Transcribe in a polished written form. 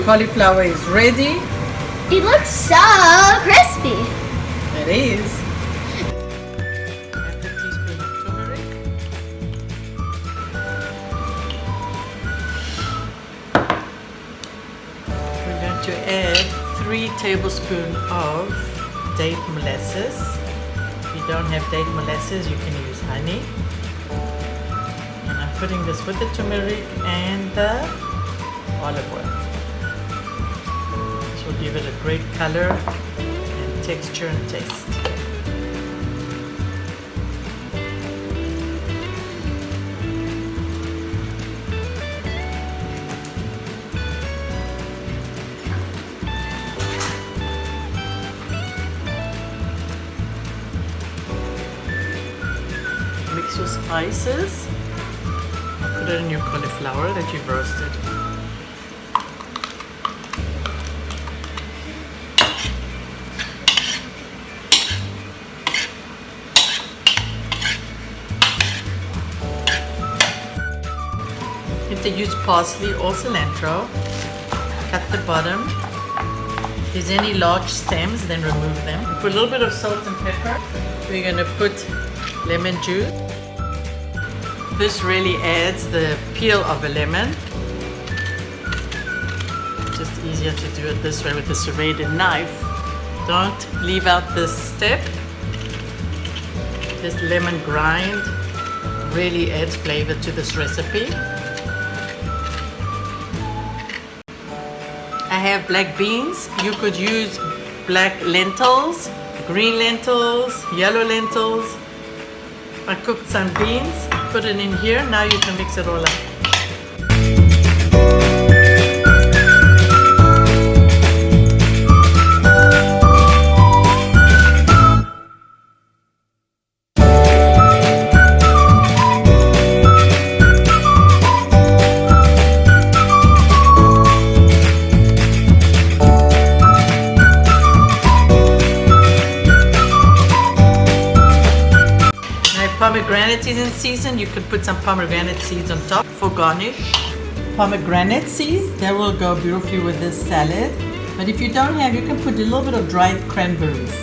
cauliflower is ready. It looks so crispy. It is. Half a teaspoon of turmeric. We're going to add 3 tablespoons of date molasses. If you don't have date molasses, you can use honey. And I'm putting this with the turmeric and the olive oil. This will give it a great color and texture and taste. Mix your spices. Put it in your cauliflower that you've roasted. If they use parsley or cilantro, cut the bottom. If there's any large stems, then remove them. Put a little bit of salt and pepper. We're going to put lemon juice. This really adds the peel of a lemon. Just easier to do it this way with a serrated knife. Don't leave out this step. This lemon grind really adds flavor to this recipe. I have black beans. You could use black lentils, green lentils, yellow lentils. I cooked some beans, put it in here. Now you can mix it all up. Pomegranate is in season. You could put some pomegranate seeds on top for garnish. Pomegranate seeds, that will go beautifully with this salad. But if you don't have, you can put a little bit of dried cranberries.